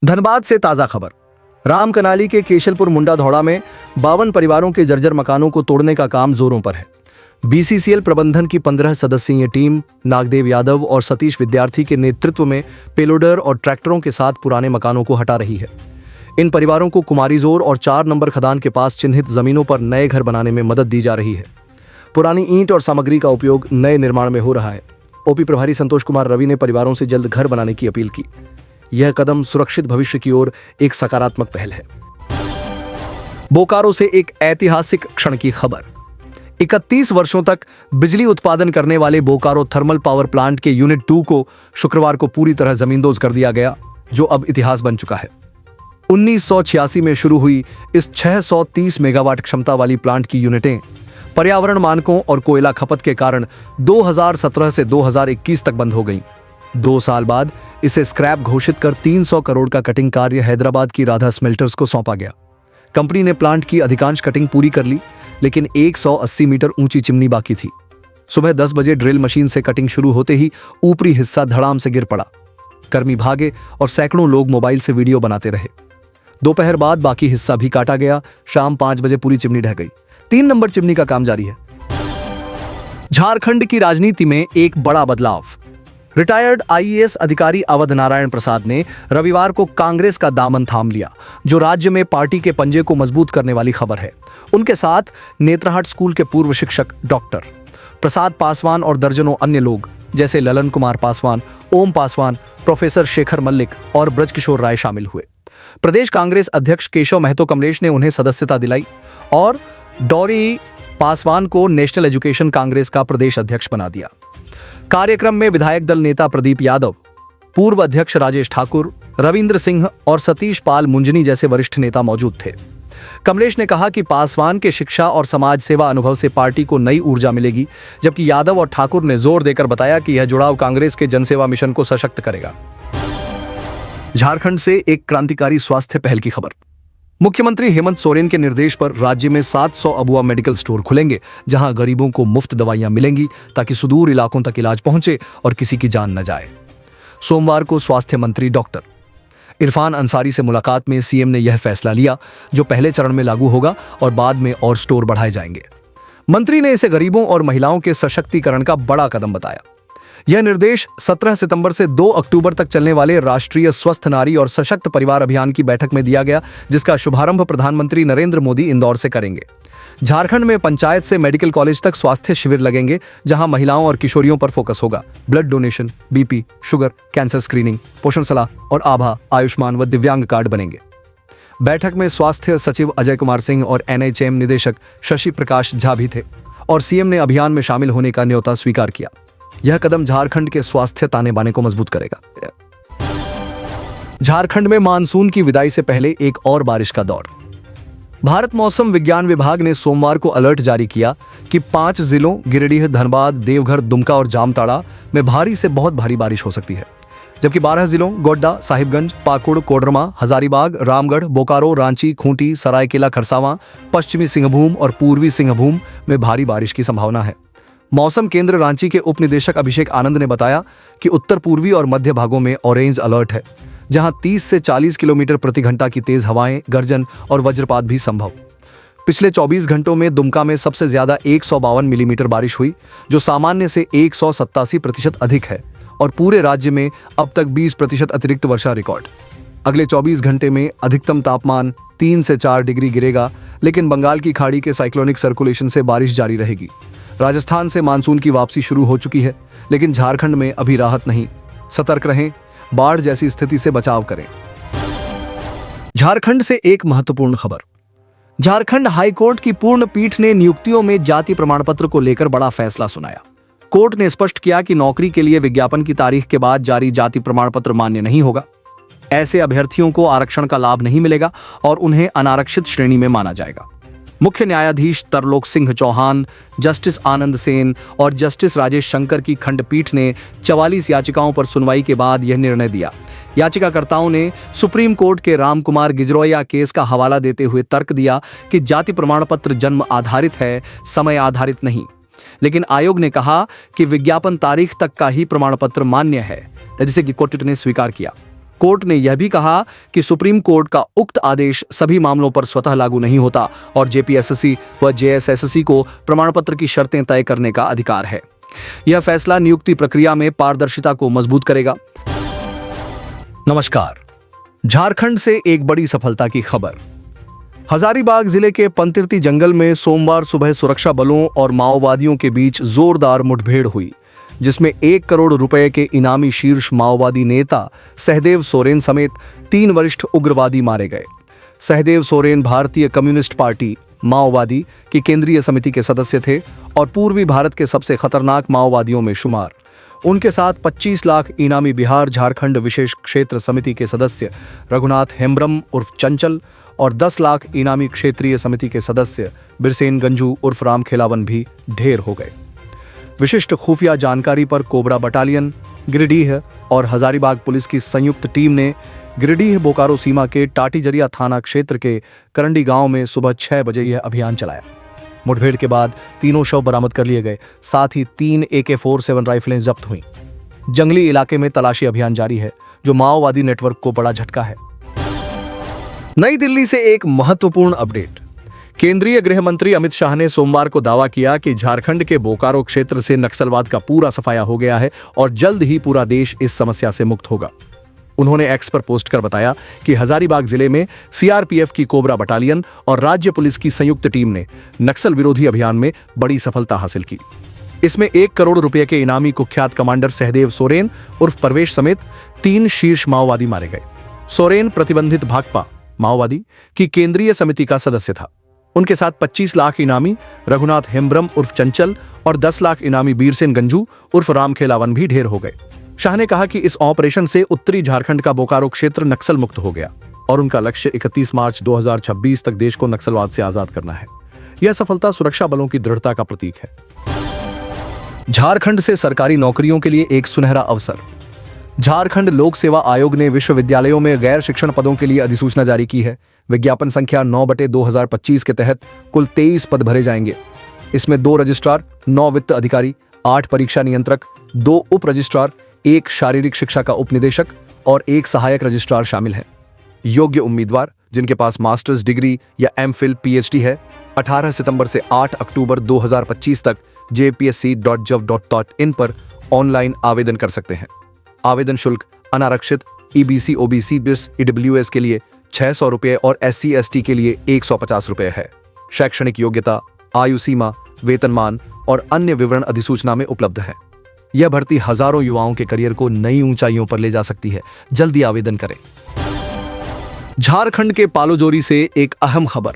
धनबाद से ताजा खबर। रामकनाली के केशलपुर मुंडा धौड़ा में 52 परिवारों के जर्जर मकानों को तोड़ने का काम जोरों पर है। बीसीसीएल प्रबंधन की 15 सदस्यीय टीम नागदेव यादव और सतीश विद्यार्थी के नेतृत्व में पेलोडर और ट्रैक्टरों के साथ पुराने मकानों को हटा रही है। इन परिवारों को कुमारीजोर और 4 नंबर खदान के पास चिन्हित जमीनों पर नए घर बनाने में मदद दी जा रही है। पुरानी ईंट और सामग्री का उपयोग नए निर्माण में हो रहा है। ओपी प्रभारी संतोष कुमार रवि ने परिवारों से जल्द घर बनाने की अपील की। यह कदम सुरक्षित भविष्य की ओर एक सकारात्मक पहल है। बोकारो से एक ऐतिहासिक क्षण की खबर। 31 वर्षों तक बिजली उत्पादन करने वाले बोकारो थर्मल पावर प्लांट के यूनिट 2 को शुक्रवार को पूरी तरह जमींदोज कर दिया गया, जो अब इतिहास बन चुका है। 1986 में शुरू हुई इस 630 मेगावाट क्षमता वाली प्लांट की यूनिटें पर्यावरण मानकों और कोयला खपत के कारण 2017 से 2021 तक बंद हो गईं। 2 साल बाद इसे स्क्रैप घोषित कर 300 करोड़ का कटिंग कार्य हैदराबाद की राधा स्मेल्टर्स को सौंपा गया। कंपनी ने प्लांट की अधिकांश कटिंग पूरी कर ली, लेकिन 180 मीटर ऊंची चिमनी बाकी थी। सुबह 10 बजे ड्रिल मशीन से कटिंग शुरू होते ही ऊपरी हिस्सा धड़ाम से गिर पड़ा। कर्मी भागे और सैकड़ों लोग मोबाइल से वीडियो बनाते रहे। दोपहर बाद बाकी हिस्सा भी काटा गया। शाम 5 बजे पूरी चिमनी ढह गई। 3 नंबर चिमनी का काम जारी है। झारखंड की राजनीति में एक बड़ा बदलाव। रिटायर्ड आईएएस अधिकारी अवध नारायण प्रसाद ने रविवार को कांग्रेस का दामन थाम लिया, जो राज्य में पार्टी के पंजे को मजबूत करने वाली खबर है। उनके साथ नेत्रहाट स्कूल के पूर्व शिक्षक डॉक्टर प्रसाद पासवान और दर्जनों अन्य लोग जैसे ललन कुमार पासवान, ओम पासवान, प्रोफेसर शेखर मल्लिक और ब्रजकिशोर राय शामिल हुए। प्रदेश कांग्रेस अध्यक्ष केशव महतो कमलेश ने उन्हें सदस्यता दिलाई और डॉरी पासवान को नेशनल एजुकेशन कांग्रेस का प्रदेश अध्यक्ष बना दिया। कार्यक्रम में विधायक दल नेता प्रदीप यादव, पूर्व अध्यक्ष राजेश ठाकुर, रविंद्र सिंह और सतीश पाल मुंजनी जैसे वरिष्ठ नेता मौजूद थे। कमलेश ने कहा कि पासवान के शिक्षा और समाज सेवा अनुभव से पार्टी को नई ऊर्जा मिलेगी, जबकि यादव और ठाकुर ने जोर देकर बताया कि यह जुड़ाव कांग्रेस के जनसेवा मिशन को सशक्त करेगा। झारखंड से एक क्रांतिकारी स्वास्थ्य पहल की खबर। मुख्यमंत्री हेमंत सोरेन के निर्देश पर राज्य में 700 अबुआ मेडिकल स्टोर खुलेंगे, जहां गरीबों को मुफ्त दवाइयां मिलेंगी ताकि सुदूर इलाकों तक इलाज पहुंचे और किसी की जान न जाए। सोमवार को स्वास्थ्य मंत्री डॉक्टर इरफान अंसारी से मुलाकात में सीएम ने यह फैसला लिया, जो पहले चरण में लागू होगा और बाद में और स्टोर बढ़ाए जाएंगे। मंत्री ने इसे गरीबों और महिलाओं के सशक्तिकरण का बड़ा कदम बताया। यह निर्देश 17 सितंबर से 2 अक्टूबर तक चलने वाले राष्ट्रीय स्वस्थ नारी और सशक्त परिवार अभियान की बैठक में दिया गया, जिसका शुभारंभ प्रधानमंत्री नरेंद्र मोदी इंदौर से करेंगे। झारखंड में पंचायत से मेडिकल कॉलेज तक स्वास्थ्य शिविर लगेंगे, जहां महिलाओं और किशोरियों पर फोकस होगा। Blood donation, BP, sugar, cancer screening, पोषण सलाह और आभा, आयुष्मान व दिव्यांग कार्ड बनेंगे। बैठक में स्वास्थ्य सचिव अजय कुमार सिंह और एनएचएम निदेशक शशि प्रकाश झा भी थे और सीएम ने अभियान में शामिल होने का न्योता स्वीकार किया। यह कदम झारखंड के स्वास्थ्य ताने बाने को मजबूत करेगा। झारखंड में मानसून की विदाई से पहले एक और बारिश का दौर। भारत मौसम विज्ञान विभाग ने सोमवार को अलर्ट जारी किया कि 5 जिलों गिरिडीह, धनबाद, देवघर, दुमका और जामताड़ा में भारी से बहुत भारी बारिश हो सकती है, जबकि 12 जिलों गोड्डा, साहिबगंज, पाकुड़, कोडरमा, हजारीबाग, रामगढ़, बोकारो, रांची, खूंटी, सरायकेला खरसावां, पश्चिमी सिंहभूम और पूर्वी सिंहभूम में भारी बारिश की संभावना है। मौसम केंद्र रांची के उप निदेशक अभिषेक आनंद ने बताया कि उत्तर पूर्वी और मध्य भागों में ऑरेंज अलर्ट है, जहां 30 से 40 किलोमीटर प्रति घंटा की तेज हवाएं, गर्जन और वज्रपात भी संभव। पिछले 24 घंटों में दुमका में सबसे ज्यादा 152 मिलीमीटर बारिश हुई, जो सामान्य से 187% अधिक है और पूरे राज्य में अब तक 20% अतिरिक्त वर्षा रिकॉर्ड। अगले 24 घंटे में अधिकतम तापमान 3 से 4 डिग्री गिरेगा, लेकिन बंगाल की खाड़ी के साइक्लोनिक सर्कुलेशन से बारिश जारी रहेगी। राजस्थान से मानसून की वापसी शुरू हो चुकी है, लेकिन झारखंड में अभी राहत नहीं। सतर्क रहें, बाढ़ जैसी स्थिति से बचाव करें। झारखंड से एक महत्वपूर्ण खबर। झारखंड हाईकोर्ट की पूर्ण पीठ ने नियुक्तियों में जाति प्रमाण पत्र को लेकर बड़ा फैसला सुनाया। कोर्ट ने स्पष्ट किया कि नौकरी के लिए विज्ञापन की तारीख के बाद जारी जाति प्रमाण पत्र मान्य नहीं होगा। ऐसे अभ्यर्थियों को आरक्षण का लाभ नहीं मिलेगा और उन्हें अनारक्षित श्रेणी में माना जाएगा। मुख्य न्यायाधीश तरलोक सिंह चौहान, जस्टिस आनंद सेन और जस्टिस राजेश शंकर की खंडपीठ ने 44 याचिकाओं पर सुनवाई के बाद यह निर्णय दिया। याचिकाकर्ताओं ने सुप्रीम कोर्ट के राम कुमार गिजरोया केस का हवाला देते हुए तर्क दिया कि जाति प्रमाण पत्र जन्म आधारित है, समय आधारित नहीं। लेकिन आयोग ने कहा कि विज्ञापन तारीख तक का ही प्रमाण पत्र मान्य है, जिसे कि कोर्ट ने स्वीकार किया। कोर्ट ने यह भी कहा कि सुप्रीम कोर्ट का उक्त आदेश सभी मामलों पर स्वतः लागू नहीं होता और जेपीएसएससी व जेएसएससी को प्रमाण पत्र की शर्तें तय करने का अधिकार है। यह फैसला नियुक्ति प्रक्रिया में पारदर्शिता को मजबूत करेगा। नमस्कार। झारखंड से एक बड़ी सफलता की खबर। हजारीबाग जिले के पंतिर्ती जंगल में सोमवार सुबह सुरक्षा बलों और माओवादियों के बीच जोरदार मुठभेड़ हुई, जिसमें 1 करोड़ रुपए के इनामी शीर्ष माओवादी नेता सहदेव सोरेन समेत 3 वरिष्ठ उग्रवादी मारे गए। सहदेव सोरेन भारतीय कम्युनिस्ट पार्टी माओवादी की केंद्रीय समिति के सदस्य थे और पूर्वी भारत के सबसे खतरनाक माओवादियों में शुमार। उनके साथ 25 लाख इनामी बिहार झारखंड विशेष क्षेत्र समिति के सदस्य रघुनाथ हेम्ब्रम उर्फ चंचल और 10 लाख इनामी क्षेत्रीय समिति के सदस्य बिरसेन गंजू उर्फ राम खेलावन भी ढेर हो गए। विशिष्ट खुफिया जानकारी पर कोबरा बटालियन, गिरिडीह और हजारीबाग पुलिस की संयुक्त टीम ने गिरिडीह बोकारो सीमा के टाटीजरिया थाना क्षेत्र के करंडी गांव में सुबह 6 बजे यह अभियान चलाया। मुठभेड़ के बाद तीनों शव बरामद कर लिए गए, साथ ही 3 AK-47 राइफलें जब्त हुईं। जंगली इलाके में तलाशी अभियान जारी है, जो माओवादी नेटवर्क को बड़ा झटका है। नई दिल्ली से एक महत्वपूर्ण अपडेट। केंद्रीय गृह मंत्री अमित शाह ने सोमवार को दावा किया कि झारखंड के बोकारो क्षेत्र से नक्सलवाद का पूरा सफाया हो गया है और जल्द ही पूरा देश इस समस्या से मुक्त होगा। उन्होंने एक्स पर पोस्ट कर बताया कि हजारीबाग जिले में सीआरपीएफ की कोबरा बटालियन और राज्य पुलिस की संयुक्त टीम ने नक्सल विरोधी अभियान में बड़ी सफलता हासिल की। इसमें 1 करोड़ रुपए के इनामी कुख्यात कमांडर सहदेव सोरेन उर्फ परवेश समेत 3 शीर्ष माओवादी मारे गए। सोरेन प्रतिबंधित भाकपा माओवादी की केंद्रीय समिति का सदस्य था। उनके साथ 25 लाख इनामी रघुनाथ हेम्ब्रम उर्फ चंचल और 10 लाख इनामी बीरसेन गंजू उर्फ राम खेलावन भी ढेर हो गए। शाह ने कहा कि इस ऑपरेशन से उत्तरी झारखंड का बोकारो क्षेत्र नक्सल मुक्त हो गया और उनका लक्ष्य 31 मार्च 2026 तक देश को नक्सलवाद से आजाद करना है। यह सफलता सुरक्षा बलों की दृढ़ता का प्रतीक है। झारखंड से सरकारी नौकरियों के लिए एक सुनहरा अवसर। झारखंड लोक सेवा आयोग ने विश्वविद्यालयों में गैर शिक्षण पदों के लिए अधिसूचना जारी की है। विज्ञापन संख्या 9/2025 के तहत कुल 23 पद भरे जाएंगे। इसमें 2 रजिस्ट्रार, 9 वित्त अधिकारी, 8 परीक्षा नियंत्रक, 2 उप रजिस्ट्रार, 1 शारीरिक शिक्षा का उपनिदेशक और 1 सहायक रजिस्ट्रार शामिल हैं। योग्य उम्मीदवार जिनके पास मास्टर्स डिग्री या एमफिल पीएचडी है 18 सितंबर से 8 अक्टूबर 2025 तक jpsc.gov.in पर ऑनलाइन आवेदन कर सकते हैं। आवेदन शुल्क अनारक्षित ईबीसी ओबीसी बिस ईडब्ल्यूएस के लिए 600 रुपये और SC/ST के लिए 150 रुपये है। शैक्षणिक योग्यता, आयु सीमा, वेतनमान और अन्य विवरण अधिसूचना में उपलब्ध है। यह भर्ती हजारों युवाओं के करियर को नई ऊंचाइयों पर ले जा सकती है। जल्दी आवेदन करें। झारखंड के पालोजोरी से एक अहम खबर।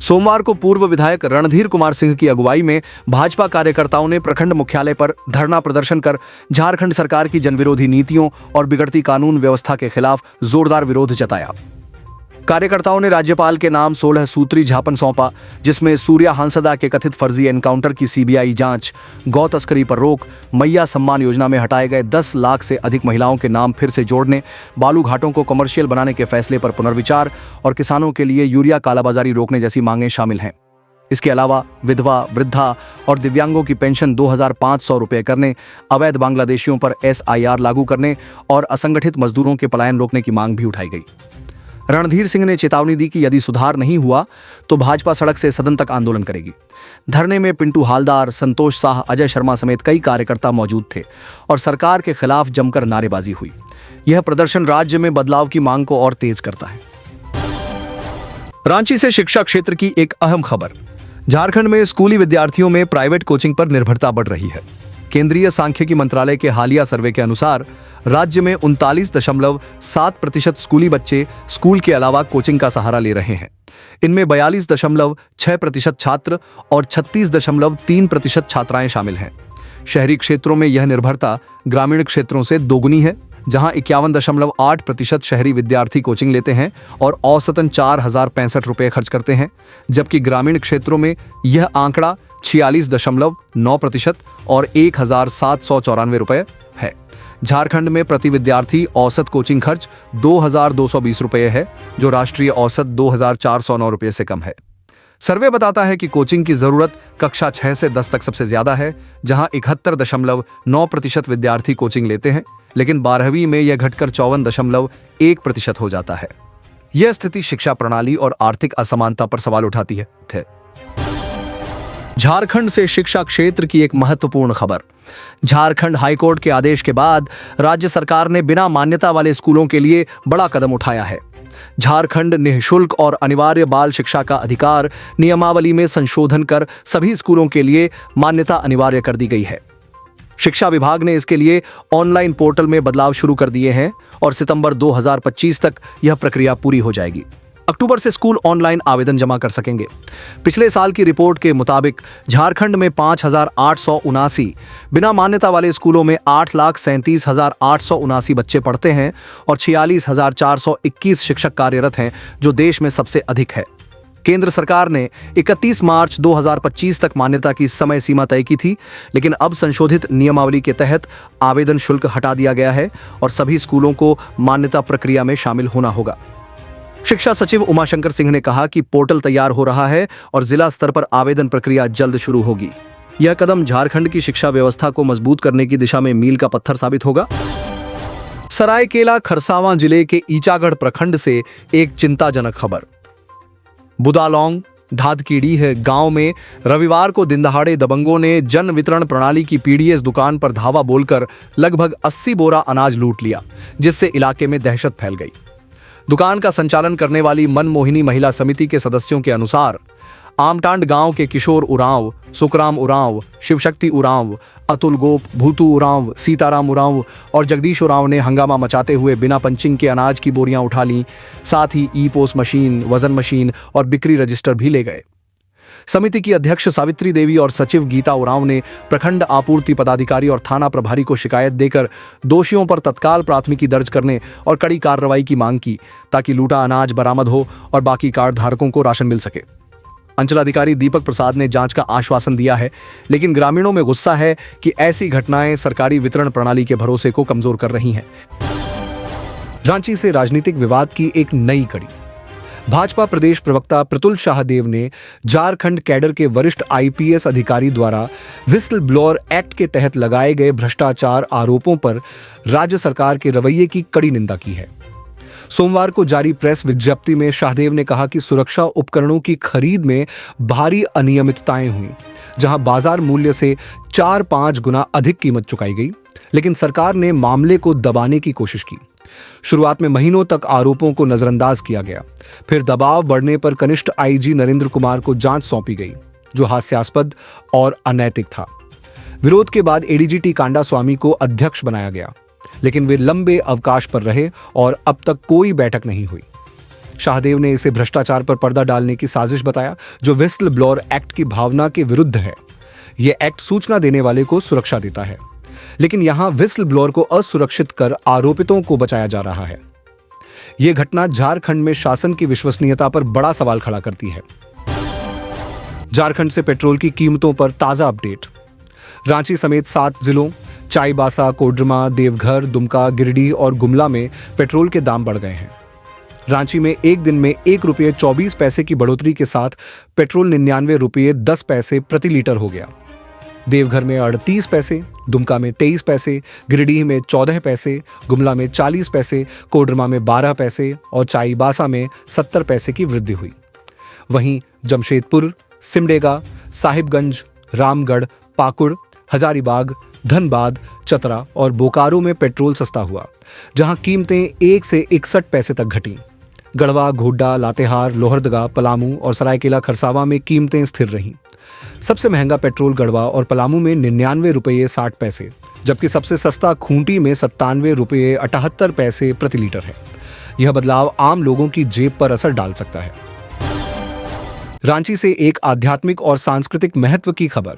सोमवार को पूर्व विधायक रणधीर कुमार सिंह की अगुवाई में भाजपा कार्यकर्ताओं ने प्रखंड मुख्यालय पर धरना प्रदर्शन कर झारखंड सरकार की जनविरोधी नीतियों और बिगड़ती कानून व्यवस्था के खिलाफ जोरदार विरोध जताया। कार्यकर्ताओं ने राज्यपाल के नाम 16 सूत्री ज्ञापन सौंपा, जिसमें सूर्या हांसदा के कथित फर्जी एनकाउंटर की सीबीआई जांच, गौ तस्करी पर रोक, मैया सम्मान योजना में हटाए गए 10 लाख से अधिक महिलाओं के नाम फिर से जोड़ने, बालू घाटों को कमर्शियल बनाने के फैसले पर पुनर्विचार और किसानों के लिए यूरिया कालाबाजारी रोकने जैसी मांगें शामिल हैं। इसके अलावा विधवा, वृद्धा और दिव्यांगों की पेंशन 2500 रुपये करने, अवैध बांग्लादेशियों पर SIR लागू करने और असंगठित मजदूरों के पलायन रोकने की मांग भी उठाई गई। रणधीर सिंह ने चेतावनी दी कि यदि सुधार नहीं हुआ तो भाजपा सड़क से सदन तक आंदोलन करेगी। धरने में पिंटू हालदार, संतोष शाह, अजय शर्मा समेत कई कार्यकर्ता मौजूद थे और सरकार के खिलाफ जमकर नारेबाजी हुई। यह प्रदर्शन राज्य में बदलाव की मांग को और तेज करता है। रांची से शिक्षा क्षेत्र की एक अहम खबर। झारखंड में स्कूली विद्यार्थियों में प्राइवेट कोचिंग पर निर्भरता बढ़ रही है। केंद्रीय सांख्यिकी मंत्रालय के हालिया सर्वे के अनुसार राज्य में 39.7% स्कूली बच्चे स्कूल के अलावा कोचिंग का सहारा ले रहे हैं। इनमें 42.6% छात्र और 36.3% छात्राएं शामिल हैं। शहरी क्षेत्रों में यह निर्भरता ग्रामीण क्षेत्रों से दोगुनी है, जहां 51.8% शहरी विद्यार्थी कोचिंग लेते हैं और औसतन 4065 रुपये खर्च करते हैं, जबकि ग्रामीण क्षेत्रों में यह आंकड़ा 46.9% और 1794 रुपये है। झारखंड में प्रति विद्यार्थी औसत कोचिंग खर्च 2220 रुपये है, जो राष्ट्रीय औसत 2409 रुपये से कम है। सर्वे बताता है कि कोचिंग की जरूरत कक्षा 6 से 10 तक सबसे ज्यादा है, जहां 71.9% विद्यार्थी कोचिंग लेते हैं, लेकिन 12वीं में यह घटकर 54.1% हो जाता है। यह स्थिति शिक्षा प्रणाली और आर्थिक असमानता पर सवाल उठाती है। झारखंड से शिक्षा क्षेत्र की एक महत्वपूर्ण खबर। झारखंड हाईकोर्ट के आदेश के बाद राज्य सरकार ने बिना मान्यता वाले स्कूलों के लिए बड़ा कदम उठाया है। झारखंड निःशुल्क और अनिवार्य बाल शिक्षा का अधिकार नियमावली में संशोधन कर सभी स्कूलों के लिए मान्यता अनिवार्य कर दी गई है। शिक्षा विभाग ने इसके लिए ऑनलाइन पोर्टल में बदलाव शुरू कर दिए हैं और सितंबर 2025 तक यह प्रक्रिया पूरी हो जाएगी। अक्टूबर से स्कूल ऑनलाइन आवेदन जमा कर सकेंगे। पिछले साल की रिपोर्ट के मुताबिक झारखंड में 5,879 बिना मान्यता वाले स्कूलों में 8,37,879 बच्चे पढ़ते हैं और 46,421 शिक्षक कार्यरत हैं, जो देश में सबसे अधिक है। केंद्र सरकार ने 31 मार्च 2025 तक मान्यता की समय सीमा तय की थी, लेकिन अब संशोधित नियमावली के तहत आवेदन शुल्क हटा दिया गया है और सभी स्कूलों को मान्यता प्रक्रिया में शामिल होना होगा। शिक्षा सचिव उमाशंकर सिंह ने कहा कि पोर्टल तैयार हो रहा है और जिला स्तर पर आवेदन प्रक्रिया जल्द शुरू होगी। यह कदम झारखंड की शिक्षा व्यवस्था को मजबूत करने की दिशा में मील का पत्थर साबित होगा। सरायकेला खरसावां जिले के ईचागढ़ प्रखंड से एक चिंताजनक खबर। बुदालोंग धादकीडीह गांव में रविवार को दिनदहाड़े दबंगों ने जन वितरण प्रणाली की पीडीएस दुकान पर धावा बोलकर लगभग 80 बोरा अनाज लूट लिया, जिससे इलाके में दहशत फैल गई। दुकान का संचालन करने वाली मनमोहिनी महिला समिति के सदस्यों के अनुसार आमटांड गांव के किशोर उरांव, सुखराम उरांव, शिवशक्ति उरांव, अतुल गोप, भूतू उरांव, सीताराम उरांव और जगदीश उरांव ने हंगामा मचाते हुए बिना पंचिंग के अनाज की बोरियां उठा लीं। साथ ही ई-पोस मशीन, वजन मशीन और बिक्री रजिस्टर भी ले गए। समिति की अध्यक्ष सावित्री देवी और सचिव गीता उरांव ने प्रखंड आपूर्ति पदाधिकारी और थाना प्रभारी को शिकायत देकर दोषियों पर तत्काल प्राथमिकी दर्ज करने और कड़ी कार्रवाई की मांग की, ताकि लूटा अनाज बरामद हो और बाकी कार्ड धारकों को राशन मिल सके। अंचलाधिकारी दीपक प्रसाद ने जांच का आश्वासन दिया है, लेकिन ग्रामीणों में गुस्सा है कि ऐसी घटनाएं सरकारी वितरण प्रणाली के भरोसे को कमजोर कर रही हैं। रांची से राजनीतिक विवाद की एक नई कड़ी। भाजपा प्रदेश प्रवक्ता प्रतुल शाहदेव ने झारखंड कैडर के वरिष्ठ आईपीएस अधिकारी द्वारा व्हिसल ब्लोअर एक्ट के तहत लगाए गए भ्रष्टाचार आरोपों पर राज्य सरकार के रवैये की कड़ी निंदा की है। सोमवार को जारी प्रेस विज्ञप्ति में शाहदेव ने कहा कि सुरक्षा उपकरणों की खरीद में भारी अनियमितताएं हुई, जहां बाजार मूल्य से 4-5 गुना अधिक कीमत चुकाई गई, लेकिन सरकार ने मामले को दबाने की कोशिश की। शुरुआत में महीनों तक आरोपों को नजरअंदाज किया गया, फिर दबाव बढ़ने पर कनिष्ठ आईजी नरेंद्र कुमार को जांच सौंपी गई, जो हास्यास्पद और अनैतिक था। विरोध के बाद एडीजीटी कांडा स्वामी को अध्यक्ष बनाया गया, लेकिन वे लंबे अवकाश पर रहे और अब तक कोई बैठक नहीं हुई। शाहदेव ने इसे भ्रष्टाचार पर पर्दा डालने की साजिश बताया, जो व्हिसल ब्लोअर एक्ट की भावना के विरुद्ध है। यह एक्ट सूचना देने वाले को सुरक्षा देता है, लेकिन यहां व्हिसल ब्लोअर को असुरक्षित कर आरोपितों को बचाया जा रहा है। यह घटना झारखंड में शासन की विश्वसनीयता पर बड़ा सवाल खड़ा करती है। झारखंड से पेट्रोल की कीमतों पर ताजा अपडेट। रांची समेत 7 जिलों चाईबासा, कोडरमा, देवघर, दुमका, गिरिडीह और गुमला में पेट्रोल के दाम बढ़ गए हैं। रांची में एक दिन में 1 रुपये 24 पैसे की बढ़ोतरी के साथ पेट्रोल 99 रुपये 10 पैसे प्रति लीटर हो गया। देवघर में 38 पैसे, दुमका में 23 पैसे, गिरिडीह में 14 पैसे, गुमला में 40 पैसे, कोडरमा में 12 पैसे और चाईबासा में 70 पैसे की वृद्धि हुई। वहीं जमशेदपुर, सिमडेगा, साहिबगंज, रामगढ़, पाकुड़, हजारीबाग, धनबाद, चतरा और बोकारो में पेट्रोल सस्ता हुआ, जहां कीमतें 1 से 61 पैसे तक घटीं। गढ़वा, घोड्डा, लातेहार, लोहरदगा, पलामू और सरायकेला खरसावां में कीमतें स्थिर रहीं। सबसे महंगा पेट्रोल गढ़वा और पलामू में 99 रुपये 60 पैसे, जबकि सबसे सस्ता खूंटी में 97 रुपये 78 पैसे प्रति लीटर है। यह बदलाव आम लोगों की जेब पर असर डाल सकता है। रांची से एक आध्यात्मिक और सांस्कृतिक महत्व की खबर।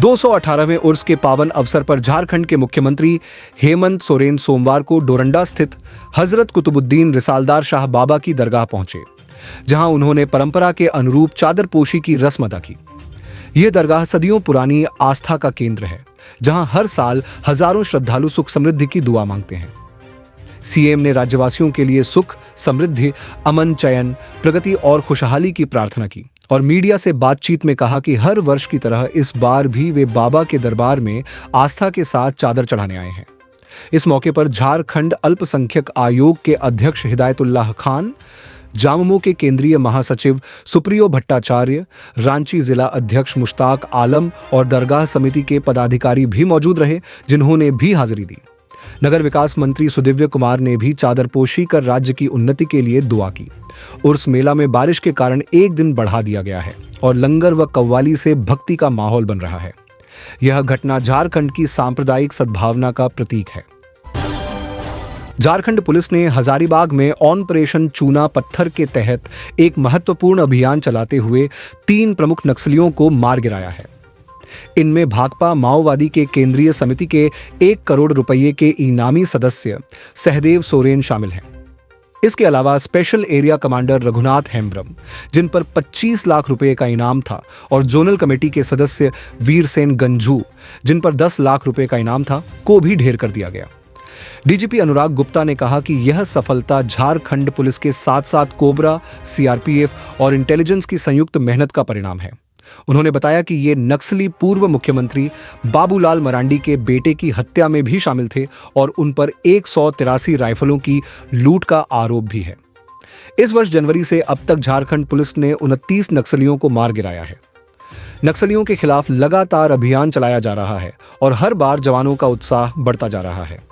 218वें उर्स के पावन अवसर पर झारखंड के मुख्यमंत्री हेमंत सोरेन सोमवार को डोरंडा स्थित हजरत कुतुबुद्दीन रिसालदार शाह बाबा की दरगाह पहुंचे, जहां उन्होंने परंपरा के अनुरूप चादरपोशी की रस्म अदा की। यह दरगाह सदियों पुरानी आस्था का केंद्र है, जहां हर साल हजारों श्रद्धालु सुख समृद्धि की दुआ मांगते हैं। सीएम ने राज्यवासियों के लिए सुख, समृद्धि, अमन, चयन, प्रगति और खुशहाली की प्रार्थना की और मीडिया से बातचीत में कहा कि हर वर्ष की तरह इस बार भी वे बाबा के दरबार में आस्था के साथ चादर चढ़ाने आए हैं। इस मौके पर झारखंड अल्पसंख्यक आयोग के अध्यक्ष हिदायतुल्लाह खान, जाममो के केंद्रीय महासचिव सुप्रियो भट्टाचार्य, रांची जिला अध्यक्ष मुश्ताक आलम और दरगाह समिति के पदाधिकारी भी मौजूद रहे, जिन्होंने भी हाजिरी दी। नगर विकास मंत्री सुदिव्य कुमार ने भी चादरपोशी कर राज्य की उन्नति के लिए दुआ की। उर्स मेला में बारिश के कारण एक दिन बढ़ा दिया गया है और लंगर व कव्वाली से भक्ति का माहौल बन रहा है। यह घटना झारखंड की सांप्रदायिक सद्भावना का प्रतीक है। झारखंड पुलिस ने हजारीबाग में ऑपरेशन चूना पत्थर के तहत एक महत्वपूर्ण अभियान चलाते हुए 3 प्रमुख नक्सलियों को मार गिराया है। इनमें भाकपा माओवादी के केंद्रीय समिति के 1 करोड़ रुपये के इनामी सदस्य सहदेव सोरेन शामिल हैं। इसके अलावा special area commander Raghunath Hembram, जिन पर 25 लाख रुपए का इनाम था, और जोनल कमेटी के सदस्य वीरसेन गंजू, जिन पर 10 लाख रुपए का इनाम था, को भी ढेर कर दिया गया। डीजीपी अनुराग गुप्ता ने कहा कि यह सफलता झारखंड पुलिस के साथ साथ कोबरा, सीआरपीएफ और इंटेलिजेंस की संयुक्त मेहनत का परिणाम है। उन्होंने बताया कि ये नक्सली पूर्व मुख्यमंत्री बाबूलाल मरांडी के बेटे की हत्या में भी शामिल थे और उन पर 183 राइफलों की लूट का आरोप भी है। इस वर्ष जनवरी से अब तक झारखंड पुलिस ने 29 नक्सलियों को मार गिराया है। नक्सलियों के खिलाफ लगातार अभियान चलाया जा रहा है और हर बार जवानों का उत्साह बढ़ता जा रहा है।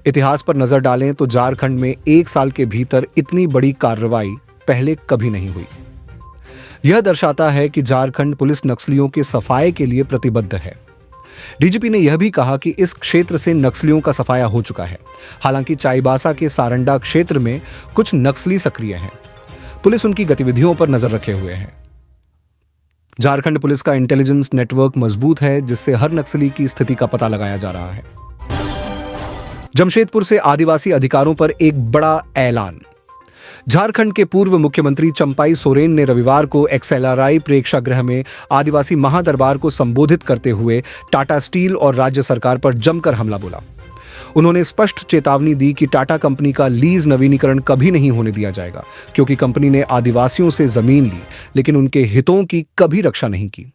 इतिहास पर नजर डालें तो झारखंड में 1 साल के भीतर इतनी बड़ी कार्रवाई पहले कभी नहीं हुई। यह दर्शाता है कि झारखंड पुलिस नक्सलियों के सफाये के लिए प्रतिबद्ध है। डीजीपी ने यह भी कहा कि इस क्षेत्र से नक्सलियों का सफाया हो चुका है। हालांकि चाईबासा के सारंडा क्षेत्र में कुछ नक्सली सक्रिय हैं। पुलिस उनकी गतिविधियों पर नजर रखे हुए है। झारखंड पुलिस का इंटेलिजेंस नेटवर्क मजबूत है, जिससे हर नक्सली की स्थिति का पता लगाया जा रहा है। जमशेदपुर से आदिवासी अधिकारों पर एक बड़ा ऐलान। झारखंड के पूर्व मुख्यमंत्री चंपाई सोरेन ने रविवार को एक्सएलआरआई प्रेक्षागृह में आदिवासी महादरबार को संबोधित करते हुए टाटा स्टील और राज्य सरकार पर जमकर हमला बोला। उन्होंने स्पष्ट चेतावनी दी कि टाटा कंपनी का लीज नवीनीकरण कभी नहीं होने दिया जाएगा, क्योंकि कंपनी ने आदिवासियों से जमीन ली लेकिन उनके हितों की कभी रक्षा नहीं की।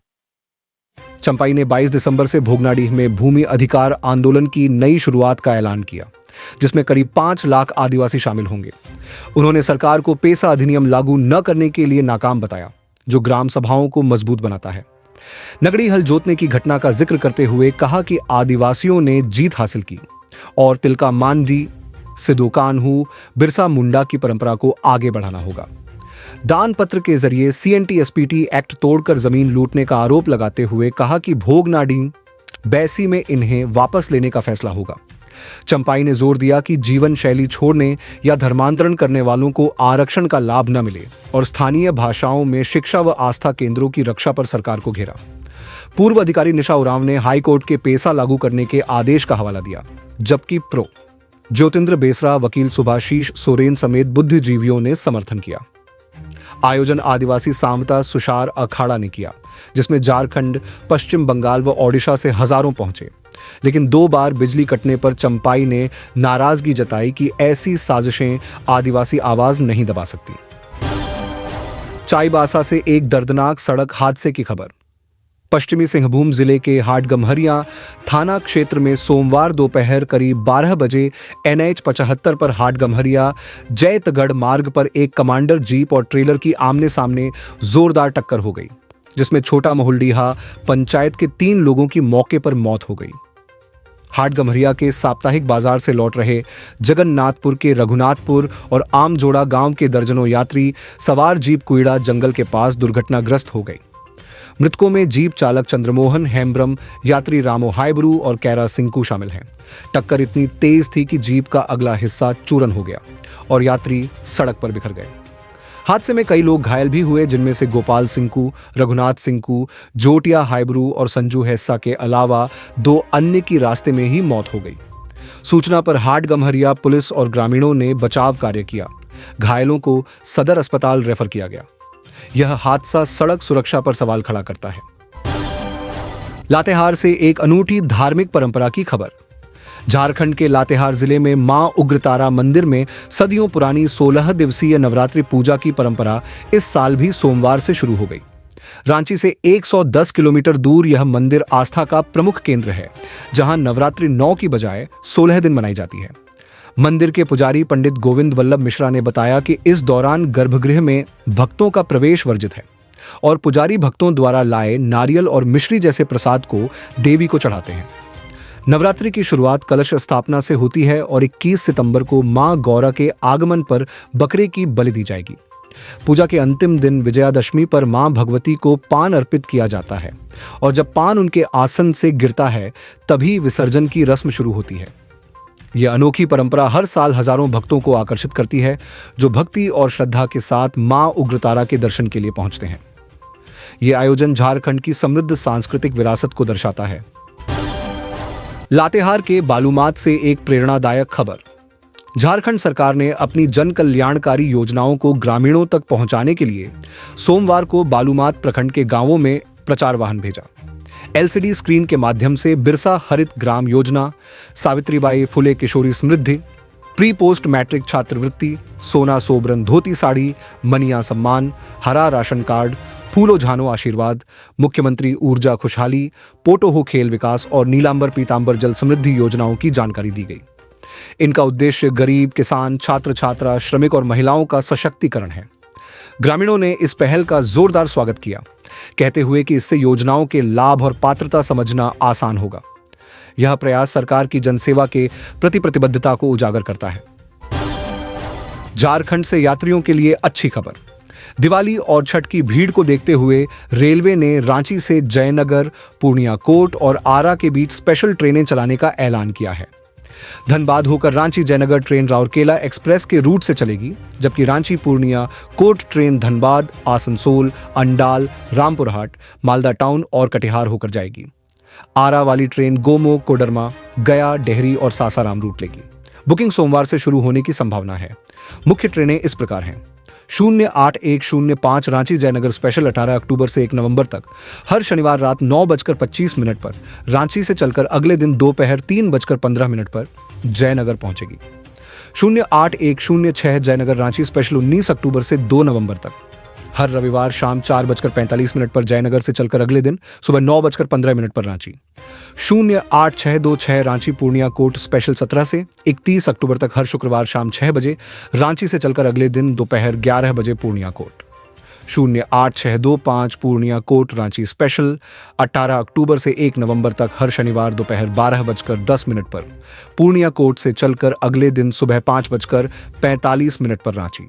चंपाई ने 22 दिसंबर से भोगनाडीह में भूमि अधिकार आंदोलन की नई शुरुआत का ऐलान किया, जिसमें करीब 5 लाख आदिवासी शामिल होंगे। उन्होंने सरकार को पेसा अधिनियम लागू न करने के लिए नाकाम बताया, जो ग्राम सभाओं को मजबूत बनाता है। नगड़ी हल जोतने की घटना का जिक्र करते हुए कहा कि आदिवासियों ने जीत हासिल की और तिलका मांझी, सिद्धू कान्हू, बिरसा मुंडा की परंपरा को आगे बढ़ाना होगा। दान पत्र के जरिए CNT-SPT एक्ट तोड़कर जमीन लूटने का आरोप लगाते हुए कहा कि भोगनाडीह, बैसी में इन्हें वापस लेने का फैसला होगा। चंपाई ने जोर दिया कि जीवन शैली छोड़ने या धर्मांतरण करने वालों को आरक्षण का लाभ न मिले और स्थानीय भाषाओं में शिक्षा व आस्था केंद्रों की रक्षा पर सरकार को घेरा। पूर्व अधिकारी निशा उरांव ने हाईकोर्ट के पेसा लागू करने के आदेश का हवाला दिया, जबकि प्रो ज्योतिंद्र बेसरा, वकील सुभाशीष सोरेन समेत बुद्धिजीवियों ने समर्थन किया। आयोजन आदिवासी सामता सुशार अखाड़ा ने किया, जिसमें झारखंड, पश्चिम बंगाल व ओडिशा से हजारों पहुंचे। लेकिन 2 बार बिजली कटने पर चंपाई ने नाराजगी जताई कि ऐसी साजिशें आदिवासी आवाज नहीं दबा सकती। चाईबासा से एक दर्दनाक सड़क हादसे की खबर। पश्चिमी सिंहभूम जिले के हाटगम्हरिया थाना क्षेत्र में सोमवार दोपहर करीब 12 बजे NH 75 पर हाटगम्हरिया जैतगढ़ मार्ग पर एक कमांडर जीप और ट्रेलर की आमने सामने जोरदार टक्कर हो गई, जिसमें छोटा महुलडीहा पंचायत के 3 लोगों की मौके पर मौत हो गई। हाटगम्हरिया के साप्ताहिक बाजार से लौट रहे जगन्नाथपुर के रघुनाथपुर और आमजोड़ा गांव के दर्जनों यात्री सवार जीप कुइड़ा जंगल के पास दुर्घटनाग्रस्त हो गई। मृतकों में जीप चालक चंद्रमोहन हेम्ब्रम, यात्री रामो हाइब्रू और कैरा सिंकू शामिल हैं। टक्कर इतनी तेज थी कि जीप का अगला हिस्सा चूरन हो गया और यात्री सड़क पर बिखर गए। हादसे में कई लोग घायल भी हुए, जिनमें से गोपाल सिंकू, रघुनाथ सिंकू, जोटिया हाइब्रू और संजू हैसा के अलावा 2 अन्य की रास्ते में ही मौत हो गई। सूचना पर हाटगम्हरिया पुलिस और ग्रामीणों ने बचाव कार्य किया। घायलों को सदर अस्पताल रेफर किया गया। यह हादसा सड़क सुरक्षा पर सवाल खड़ा करता है। लातेहार से एक अनूठी धार्मिक परंपरा की खबर। झारखंड के लातेहार जिले में मां उग्रतारा मंदिर में सदियों पुरानी 16 दिवसीय नवरात्रि पूजा की परंपरा इस साल भी सोमवार से शुरू हो गई। रांची से 110 किलोमीटर दूर यह मंदिर आस्था का प्रमुख केंद्र है, जहां नवरात्रि 9 की बजाय 16 दिन मनाई जाती है। मंदिर के पुजारी पंडित गोविंद वल्लभ मिश्रा ने बताया कि इस दौरान गर्भगृह में भक्तों का प्रवेश वर्जित है और पुजारी भक्तों द्वारा लाए नारियल और मिश्री जैसे प्रसाद को देवी को चढ़ाते हैं। नवरात्रि की शुरुआत कलश स्थापना से होती है और 21 सितंबर को मां गौरा के आगमन पर बकरे की बलि दी जाएगी। पूजा के अंतिम दिन विजयादशमी पर मां भगवती को पान अर्पित किया जाता है और जब पान उनके आसन से गिरता है तभी विसर्जन की रस्म शुरू होती है। यह अनोखी परंपरा हर साल हजारों भक्तों को आकर्षित करती है, जो भक्ति और श्रद्धा के साथ मां उग्रतारा के दर्शन के लिए पहुंचते हैं। यह आयोजन झारखंड की समृद्ध सांस्कृतिक विरासत को दर्शाता है। लातेहार के बालूमाथ से एक प्रेरणादायक खबर। झारखंड सरकार ने अपनी जन कल्याणकारी योजनाओं को ग्रामीणों तक पहुंचाने के लिए सोमवार को बालूमाथ प्रखंड के गांवों में प्रचार वाहन भेजा। एलसीडी स्क्रीन के माध्यम से बिरसा हरित ग्राम योजना, सावित्रीबाई फुले किशोरी समृद्धि, प्री पोस्ट मैट्रिक छात्रवृत्ति, सोना सोबरन धोती साड़ी, मनिया सम्मान, हरा राशन कार्ड, फूलो झानो आशीर्वाद, मुख्यमंत्री ऊर्जा खुशहाली, पोटोहो खेल विकास और नीलांबर पीतांबर जल समृद्धि योजनाओं की जानकारी दी गई। इनका उद्देश्य गरीब, किसान, छात्र छात्रा, श्रमिक और महिलाओं का सशक्तिकरण है। ग्रामीणों ने इस पहल का जोरदार स्वागत किया, कहते हुए कि इससे योजनाओं के लाभ और पात्रता समझना आसान होगा। यह प्रयास सरकार की जनसेवा के प्रति प्रतिबद्धता को उजागर करता है। झारखंड से यात्रियों के लिए अच्छी खबर। दिवाली और छठ की भीड़ को देखते हुए रेलवे ने रांची से जयनगर, पूर्णिया कोट और आरा के बीच स्पेशल ट्रेनें चलाने का ऐलान किया है। धनबाद होकर रांची जयनगर ट्रेन राउरकेला एक्सप्रेस के रूट से चलेगी, जबकि Ranchi Purnia court train Dhanbad, Asansol, Andal, Rampurhat, Malda town और कटिहार होकर जाएगी। आरा वाली ट्रेन गोमो, कोडरमा, गया, डेहरी और सासाराम रूट लेगी। बुकिंग सोमवार से शुरू होने की संभावना है। मुख्य ट्रेनें इस प्रकार हैं: 08105 रांची जयनगर स्पेशल 18 अक्टूबर से 1 नवंबर तक हर शनिवार रात 9:25 पर रांची से चलकर अगले दिन दोपहर 3:15 पर जयनगर पहुंचेगी। 08106 जयनगर रांची स्पेशल 19 अक्टूबर से 2 नवंबर तक हर रविवार शाम 4:45 पर जयनगर से चलकर अगले दिन सुबह 9:15 पर रांची। 08626 रांची पूर्णिया कोट स्पेशल 17 से 31 अक्टूबर तक हर शुक्रवार शाम 6 बजे रांची से चलकर अगले दिन दोपहर 11 बजे Purnia court. 08625 Purnia court Ranchi special 18 अक्टूबर से 1 नवंबर तक हर शनिवार दोपहर 12:10 पर पूर्णिया कोट से चलकर अगले दिन सुबह 5:45 पर रांची।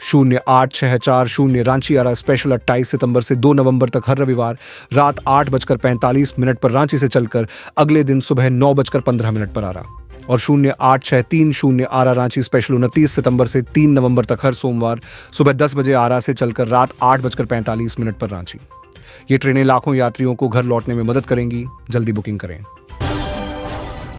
08640 रांची आरा स्पेशल 28 सितंबर से 2 नवंबर तक हर रविवार रात 8:45 पर रांची से चलकर अगले दिन सुबह 9:15 पर आरा। और 08630 आरा रांची स्पेशल 29 सितंबर से 3 नवंबर तक हर सोमवार सुबह 10 बजे आरा से चलकर रात 8:45 पर रांची। ये ट्रेनें लाखों यात्रियों को घर लौटने में मदद करेंगी। जल्दी बुकिंग करें।